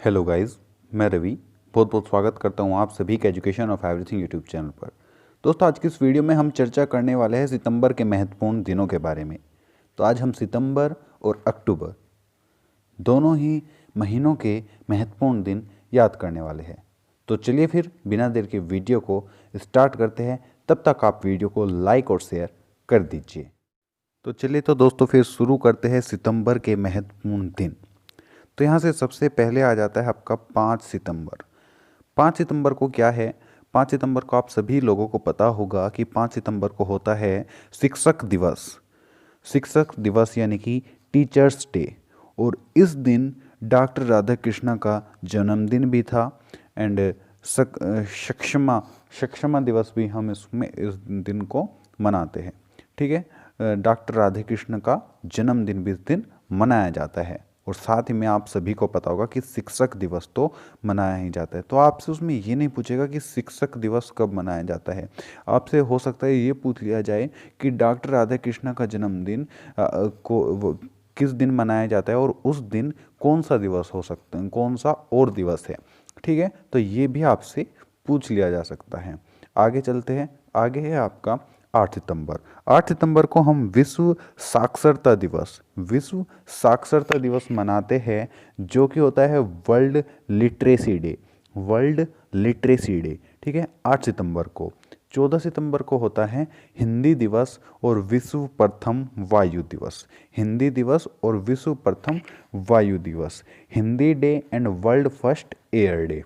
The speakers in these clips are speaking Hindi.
हेलो गाइस, मैं रवि बहुत बहुत स्वागत करता हूं आप सभी का education of everything YouTube channel पर। दोस्तों, आज की इस वीडियो में हम चर्चा करने वाले हैं सितंबर के महत्वपूर्ण दिनों के बारे में। तो आज हम सितंबर और अक्टूबर दोनों ही महीनों के महत्वपूर्ण दिन याद करने वाले हैं। तो चलिए फिर बिना देर के वीडियो को स्टार्ट करते हैं। तब तक आप वीडियो को लाइक और शेयर कर दीजिए। तो चलिए तो दोस्तों फिर शुरू करते हैं सितंबर के महत्वपूर्ण दिन। तो यहाँ से सबसे पहले आ जाता है आपका 5 सितंबर। 5 सितंबर को क्या है? 5 सितंबर को आप सभी लोगों को पता होगा कि 5 सितंबर को होता है शिक्षक दिवस। शिक्षक दिवस यानी कि टीचर्स डे। और इस दिन डॉक्टर राधा कृष्णा का जन्मदिन भी था। एंड सक्षमा सक्षमा दिवस भी हम इसमें इस दिन को मनाते हैं। ठीक है, डॉक्टर राधा कृष्ण का जन्मदिन भी इस दिन मनाया जाता है। और साथ ही में आप सभी को पता होगा कि शिक्षक दिवस तो मनाया ही जाता है। तो आपसे उसमें ये नहीं पूछेगा कि शिक्षक दिवस कब मनाया जाता है। आपसे हो सकता है ये पूछ लिया जाए कि डॉक्टर राधा कृष्ण का जन्मदिन किस दिन मनाया जाता है और उस दिन कौन सा दिवस हो सकता है, कौन सा और दिवस है। ठीक है, तो ये भी आपसे पूछ लिया जा सकता है। आगे चलते हैं। आगे है आपका 8 सितंबर। 8 सितंबर को हम विश्व साक्षरता दिवस मनाते हैं, जो कि होता है world literacy day. World literacy day, ठीक है, 8 सितंबर को। 14 सितंबर को होता है हिंदी दिवस और विश्व प्रथम वायु दिवस। हिंदी दिवस और विश्व प्रथम वायु दिवस, Hindi day and world first air day.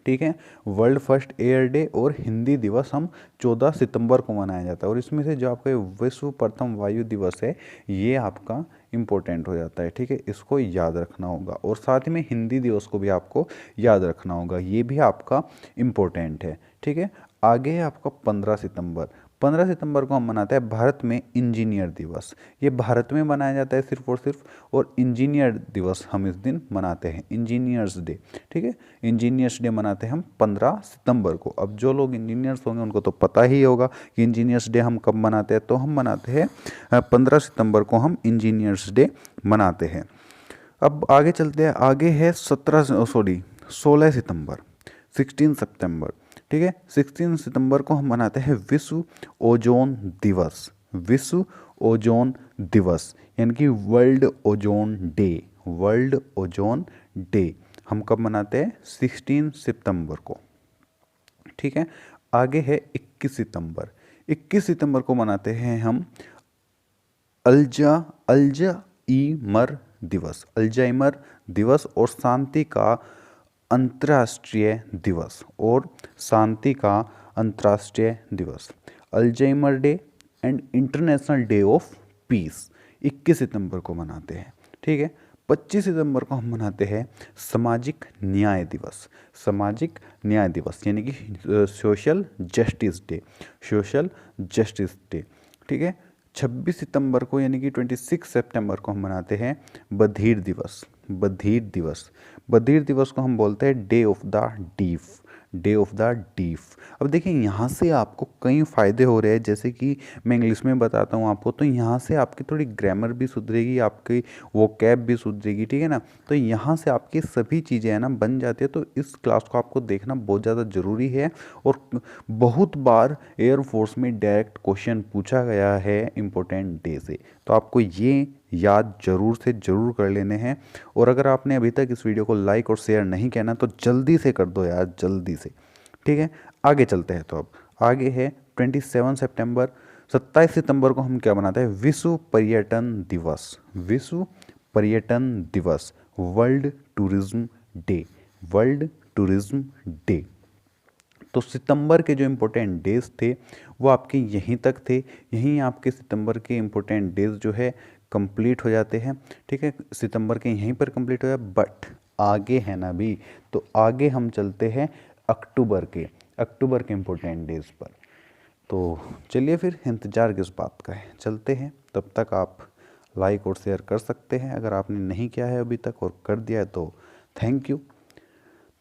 ठीक है, वर्ल्ड फर्स्ट एयर डे और हिंदी दिवस हम 14 सितंबर को मनाया जाता है। और इसमें से जो आपका विश्व प्रथम वायु दिवस है, ये आपका इम्पोर्टेंट हो जाता है। ठीक है, इसको याद रखना होगा। और साथ ही में हिंदी दिवस को भी आपको याद रखना होगा, ये भी आपका इम्पोर्टेंट है। ठीक है, आगे है आपका 15 सितंबर। 15 सितंबर को हम मनाते हैं भारत में इंजीनियर दिवस। ये भारत में मनाया जाता है सिर्फ और सिर्फ। और इंजीनियर दिवस हम इस दिन मनाते हैं, इंजीनियर्स डे। ठीक है, इंजीनियर्स डे मनाते हैं हम 15 सितंबर को। अब जो लोग इंजीनियर्स होंगे उनको तो पता ही होगा कि इंजीनियर्स डे हम कब मनाते हैं। तो हम मनाते हैं 15 सितंबर को हम इंजीनियर्स डे मनाते हैं। अब आगे चलते हैं। आगे है 16 सितंबर, 16 सितंबर। ठीक है, 16 सितंबर को हम मनाते हैं विश्व ओजोन दिवस। विश्व ओजोन दिवस यानी कि world ozone day. World ozone day हम कब मनाते हैं? 16 सितंबर को। ठीक है, आगे है 21 सितंबर। 21 सितंबर को मनाते हैं हम अल्जाइमर दिवस। अल्जाइमर दिवस और शांति का अंतर्राष्ट्रीय दिवस। और शांति का अंतर्राष्ट्रीय दिवस, Alzheimer day and international day of peace, 21 सितंबर को मनाते हैं। ठीक है, 25 सितंबर को हम मनाते हैं सामाजिक न्याय दिवस। सामाजिक न्याय दिवस यानी कि social justice day. Social justice day. ठीक है, 26 सितंबर को यानी कि 26 सितंबर को हम मनाते हैं बधिर दिवस। बधिर दिवस, बधिर दिवस को हम बोलते हैं day of the deaf. Day of the deaf. अब देखिए, यहाँ से आपको कई फ़ायदे हो रहे हैं। जैसे कि मैं इंग्लिश में बताता हूँ आपको, तो यहाँ से आपकी थोड़ी ग्रामर भी सुधरेगी, आपकी वोकैब भी सुधरेगी। ठीक है ना, तो यहाँ से आपकी सभी चीज़ें है ना बन जाती है। तो इस क्लास को आपको देखना बहुत ज़्यादा ज़रूरी है। और बहुत बार एयरफोर्स में डायरेक्ट क्वेश्चन पूछा गया है इम्पोर्टेंट डे से। तो आपको ये याद जरूर से ज़रूर कर लेने हैं। और अगर आपने अभी तक इस वीडियो को लाइक और शेयर नहीं किया ना, तो जल्दी से कर दो यार, जल्दी से। ठीक है, आगे चलते हैं। तो अब आगे है 27 सितंबर। 27 सितंबर को हम क्या मनाते हैं? विश्व पर्यटन दिवस। विश्व पर्यटन दिवस, world tourism day. World tourism day. तो सितंबर के जो इम्पोर्टेंट डेज थे वो आपके यहीं तक थे। यहीं आपके सितंबर के इम्पोर्टेंट डेज जो है कंप्लीट हो जाते हैं। ठीक है, सितंबर के यहीं पर कंप्लीट हो जाए। बट आगे है ना भी, तो आगे हम चलते हैं अक्टूबर के इम्पोर्टेंट डेज पर। तो चलिए फिर, इंतज़ार किस बात का है, चलते हैं। तब तक आप लाइक और शेयर कर सकते हैं अगर आपने नहीं किया है अभी तक, और कर दिया है तो थैंक यू।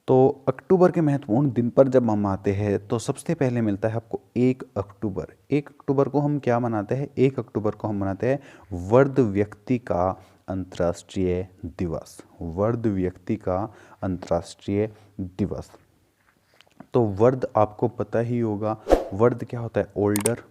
तो अक्टूबर के महत्वपूर्ण दिन पर जब हम आते हैं तो सबसे पहले मिलता है आपको 1 अक्टूबर। 1 अक्टूबर को हम क्या मनाते हैं? 1 अक्टूबर को हम मनाते हैं वृद्ध व्यक्ति का अंतर्राष्ट्रीय दिवस, वृद्ध व्यक्ति का अंतर्राष्ट्रीय दिवस। तो वृद्ध आपको पता ही होगा, वृद्ध क्या होता है? ओल्डर।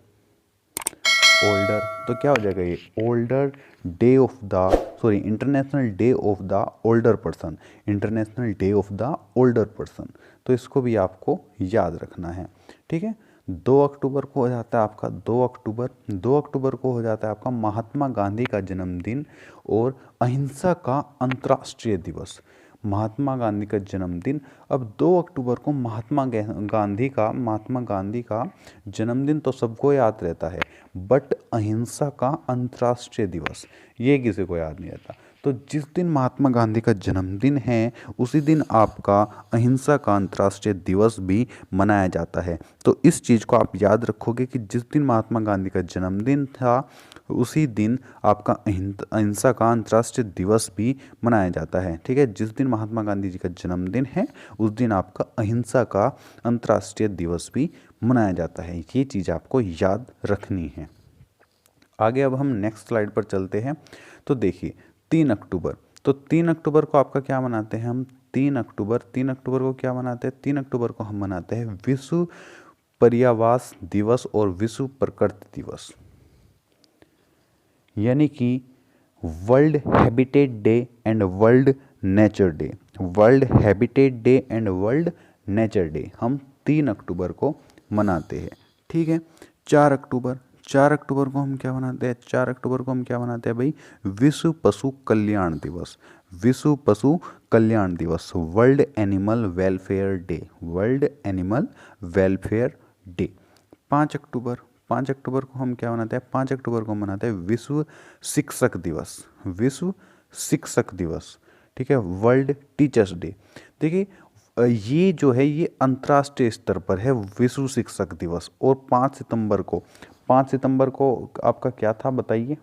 ओल्डर तो क्या हो जाएगा ये? Older day of the, sorry, international day of the older person, international day of the older person. तो इसको भी आपको याद रखना है, ठीक है। 2 अक्टूबर को हो जाता है आपका 2 अक्टूबर को हो जाता है आपका महात्मा गांधी का जन्मदिन और अहिंसा का अंतर्राष्ट्रीय दिवस। महात्मा गांधी का जन्मदिन, अब 2 अक्टूबर को महात्मा गांधी का जन्मदिन तो सबको याद रहता है, बट अहिंसा का अंतर्राष्ट्रीय दिवस ये किसी को याद नहीं रहता। तो जिस दिन महात्मा गांधी का जन्मदिन है उसी दिन आपका अहिंसा का अंतर्राष्ट्रीय दिवस भी मनाया जाता है। तो इस चीज़ को आप याद रखोगे कि जिस दिन महात्मा गांधी का जन्मदिन था उसी दिन आपका अहिंसा का अंतर्राष्ट्रीय दिवस भी मनाया जाता है, ठीक है। जिस दिन महात्मा गांधी जी का जन्मदिन है उस दिन आपका अहिंसा का अंतर्राष्ट्रीय दिवस भी मनाया जाता है। ये चीज़ आपको याद रखनी है। आगे अब हम नेक्स्ट स्लाइड पर चलते हैं। तो देखिए 3 अक्टूबर, तो 3 अक्टूबर को आपका क्या मनाते हैं हम? 3 अक्टूबर को क्या मनाते हैं? 3 अक्टूबर को हम मनाते हैं विश्व पर्यावरण दिवस और विश्व प्रकृति दिवस, यानी कि world habitat day and world nature day. World habitat day and world nature day हम 3 अक्टूबर को मनाते हैं, ठीक है। 4 अक्टूबर को हम क्या मनाते हैं? 4 अक्टूबर को हम क्या मनाते हैं भाई? विश्व पशु कल्याण दिवस। विश्व पशु कल्याण दिवस, world animal welfare day, world animal welfare day. 5 अक्टूबर को हम क्या मनाते हैं? 5 अक्टूबर को मनाते हैं विश्व शिक्षक दिवस, विश्व शिक्षक दिवस, ठीक है। World teachers day. देखिए ये जो है ये अंतर्राष्ट्रीय स्तर पर है विश्व शिक्षक दिवस। और 5 सितंबर को आपका क्या था बताइए,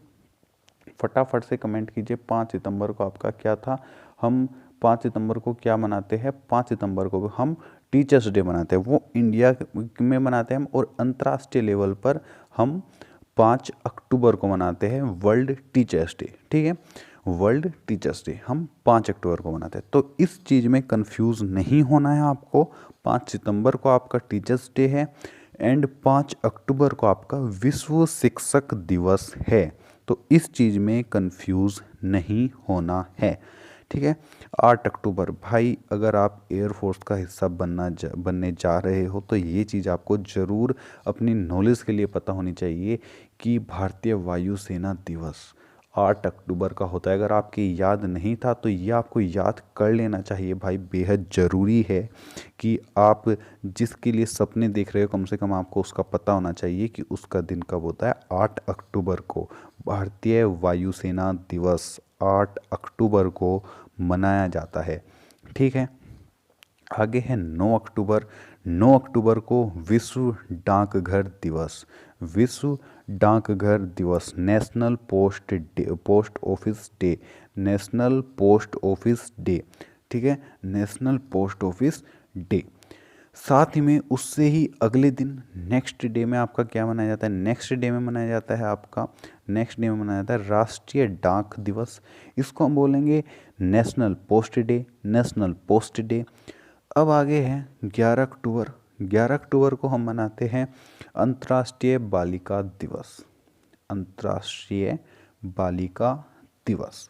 फटाफट से कमेंट कीजिए। 5 सितंबर को आपका क्या था? हम 5 सितंबर को क्या मनाते हैं? 5 सितंबर को हम टीचर्स डे मनाते हैं, वो इंडिया में मनाते हैं हम, और अंतर्राष्ट्रीय लेवल पर हम 5 अक्टूबर को मनाते हैं वर्ल्ड टीचर्स डे, ठीक है। वर्ल्ड टीचर्स डे हम 5 अक्टूबर को मनाते हैं। तो इस चीज़ में कंफ्यूज नहीं होना है आपको। 5 सितंबर को आपका टीचर्स डे है एंड 5 अक्टूबर को आपका विश्व शिक्षक दिवस है। तो इस चीज़ में कंफ्यूज नहीं होना है, ठीक है। 8 अक्टूबर, भाई अगर आप एयरफोर्स का हिस्सा बनने जा रहे हो तो ये चीज़ आपको ज़रूर अपनी नॉलेज के लिए पता होनी चाहिए कि भारतीय वायुसेना दिवस 8 अक्टूबर का होता है। अगर आपकी याद नहीं था तो ये आपको याद कर लेना चाहिए भाई, बेहद ज़रूरी है कि आप जिसके लिए सपने देख रहे हो कम से कम आपको उसका पता होना चाहिए कि उसका दिन कब होता है। 8 अक्टूबर को भारतीय वायुसेना दिवस 8 अक्टूबर को मनाया जाता है, ठीक है। आगे है 9 अक्टूबर। 9 अक्टूबर को विश्व डाकघर दिवस, विश्व डाकघर दिवस, national post office day, national post office day, ठीक है, नेशनल पोस्ट ऑफिस डे। साथ ही में उससे ही अगले दिन नेक्स्ट डे में आपका क्या मनाया जाता है? नेक्स्ट डे में मनाया जाता है आपका, नेक्स्ट डे में मनाया जाता है राष्ट्रीय डाक दिवस। इसको हम बोलेंगे national post day, national post day. अब आगे है 11 अक्टूबर। 11 अक्टूबर को हम मनाते हैं अंतर्राष्ट्रीय बालिका दिवस, अंतर्राष्ट्रीय बालिका दिवस,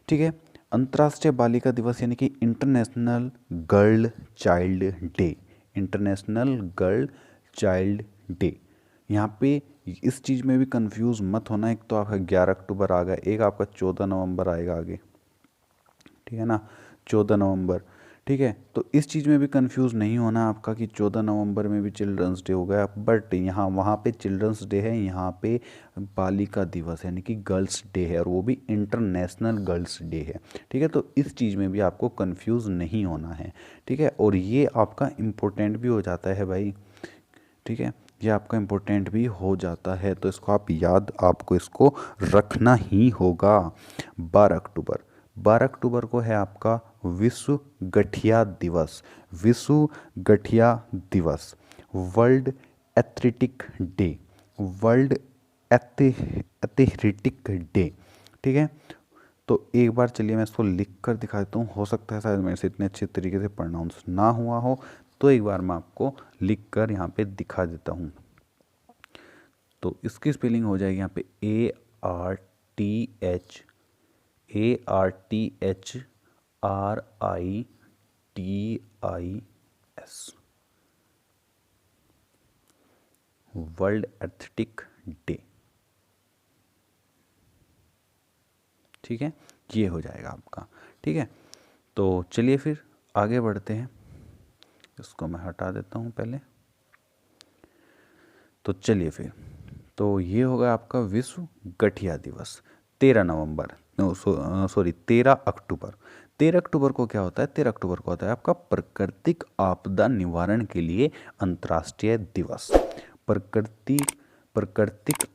ठीक है। अंतर्राष्ट्रीय बालिका दिवस यानी कि international girl child day, international girl child day. यहाँ पे इस चीज़ में भी कंफ्यूज मत होना, एक तो आपका 11 अक्टूबर आ गया, एक आपका 14 नवंबर आएगा आगे, ठीक है ना, 14 नवंबर, ठीक है। तो इस चीज़ में भी कंफ्यूज नहीं होना आपका कि 14 नवंबर में भी चिल्ड्रंस डे हो गया, बट यहाँ वहाँ पे चिल्ड्रंस डे है, यहाँ पे बालिका दिवस यानी कि गर्ल्स डे है, और वो भी इंटरनेशनल गर्ल्स डे है, ठीक है। तो इस चीज़ में भी आपको कंफ्यूज नहीं होना है, ठीक है। और ये आपका इम्पोर्टेंट भी हो जाता है भाई, ठीक है, ये आपका इम्पोर्टेंट भी हो जाता है, तो इसको आप याद, आपको इसको रखना ही होगा। 12 अक्टूबर, 12 अक्टूबर को है आपका विश्व गठिया दिवस, विश्व गठिया दिवस, world athletic day, world athletic day, ठीक है। तो एक बार चलिए मैं इसको लिख कर दिखा देता हूँ। हो सकता है शायद मेरे से इतने अच्छे तरीके से प्रोनाउंस ना हुआ हो, तो एक बार मैं आपको लिख कर यहाँ पे दिखा देता हूँ। तो इसकी स्पेलिंग हो जाएगी यहाँ पे ARTHRITIS, वर्ल्ड एथलेटिक डे। ठीक है, ये हो जाएगा आपका। ठीक है, तो चलिए फिर आगे बढ़ते हैं। इसको मैं हटा देता हूँ पहले। तो चलिए फिर, तो ये होगा आपका विश्व गठिया दिवस 13 अक्टूबर। 13 अक्टूबर को क्या होता है? 13 अक्टूबर को होता है आपका प्राकृतिक आपदा निवारण के लिए अंतर्राष्ट्रीय दिवस। प्राकृतिक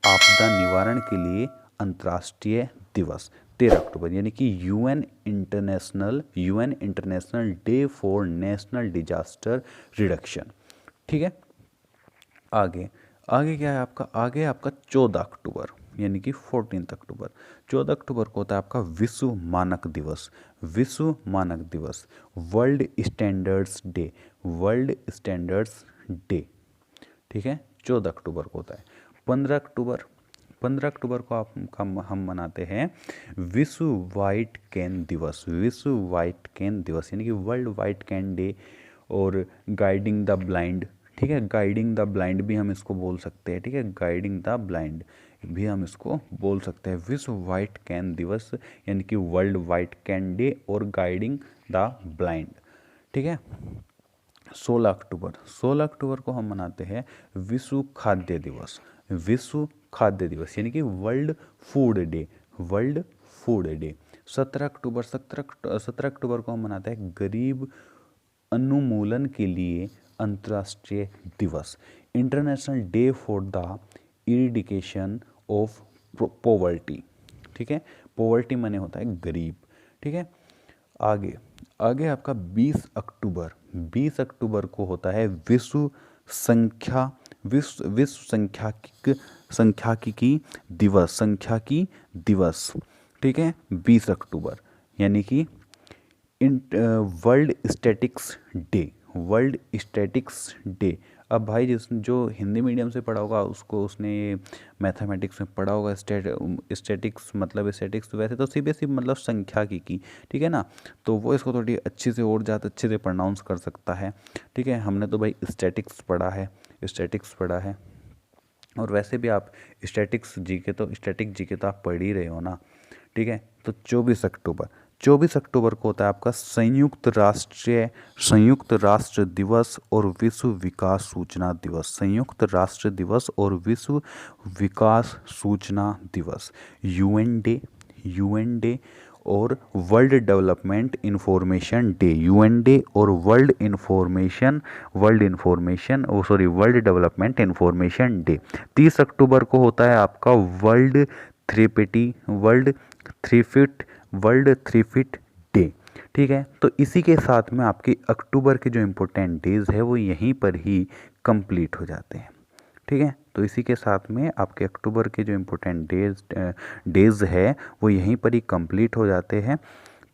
आपदा निवारण के लिए अंतर्राष्ट्रीय दिवस 13 अक्टूबर, यानी कि UN international day for national disaster reduction. ठीक है, आगे आगे क्या है आपका? आगे आपका 14 अक्टूबर, यानी कि 14 अक्टूबर। 14 अक्टूबर को होता है आपका विश्व मानक दिवस। विश्व मानक दिवस, world standards day, world standards day. ठीक है, 14 अक्टूबर को होता है। 15 अक्टूबर को हम मनाते हैं विश्व व्हाइट कैन दिवस। विश्व व्हाइट कैन दिवस, यानी कि वर्ल्ड व्हाइट कैन डे और गाइडिंग द ब्लाइंड। ठीक है, गाइडिंग द ब्लाइंड भी हम इसको बोल सकते हैं। ठीक है, गाइडिंग द ब्लाइंड भी हम इसको बोल सकते हैं। विश्व व्हाइट कैन दिवस, यानी कि वर्ल्ड व्हाइट कैन डे और गाइडिंग द ब्लाइंड। ठीक है, 16 अक्टूबर को हम मनाते हैं विश्व खाद्य दिवस। विश्व खाद्य दिवस, यानी कि world food day, world food day. 17 अक्टूबर को हम मनाते हैं गरीब उन्मूलन के लिए अंतर्राष्ट्रीय दिवस, international day for the eradication of poverty. ठीक है, पॉवर्टी माने होता है गरीब। ठीक है, आगे आगे आपका 20 अक्टूबर को होता है विश्व सांख्यिकी दिवस। ठीक है, 20 अक्टूबर, यानी कि world statics day, world statics day. अब भाई जो हिंदी मीडियम से पढ़ा होगा उसने मैथमेटिक्स में पढ़ा होगा स्टैटिक्स मतलब स्टैटिक्स, वैसे तो सीबीएसई मतलब सांख्यिकी। ठीक है ना, तो वो इसको थोड़ी अच्छे से और ज़्यादा अच्छे से प्रोनाउंस कर सकता है। ठीक है, हमने तो भाई स्टैटिक्स पढ़ा है। और वैसे भी आप स्टैटिक जीके तो आप पढ़ ही रहे हो ना। ठीक है, तो 24 अक्टूबर को होता है आपका संयुक्त राष्ट्र दिवस और विश्व विकास सूचना दिवस। संयुक्त राष्ट्र दिवस और विश्व विकास सूचना दिवस, यूएन डे और world development information day. UN day और वर्ल्ड डेवलपमेंट इंफॉर्मेशन डे। 30 अक्टूबर को होता है आपका वर्ल्ड थ्रिफ्ट डे। ठीक है, तो इसी के साथ में आपके अक्टूबर के जो इम्पोर्टेंट डेज है वो यहीं पर ही कंप्लीट हो जाते हैं। ठीक है, तो इसी के साथ में आपके अक्टूबर के जो इम्पोर्टेंट डेज है वो यहीं पर ही कंप्लीट हो जाते हैं।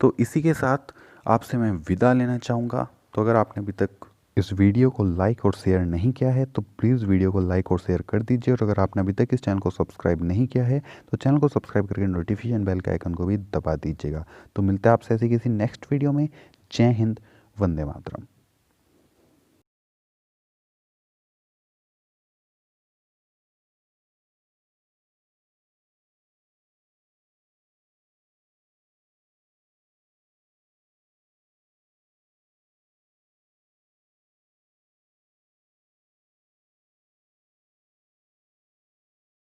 तो इसी के साथ आपसे मैं विदा लेना चाहूँगा। तो अगर आपने अभी तक इस वीडियो को लाइक और शेयर नहीं किया है तो प्लीज़ वीडियो को लाइक और शेयर कर दीजिए। और अगर आपने अभी तक इस चैनल को सब्सक्राइब नहीं किया है तो चैनल को सब्सक्राइब करके नोटिफिकेशन बेल के आइकन को भी दबा दीजिएगा। तो मिलते हैं आपसे ऐसी किसी नेक्स्ट वीडियो में। जय हिंद, वंदे मातरम।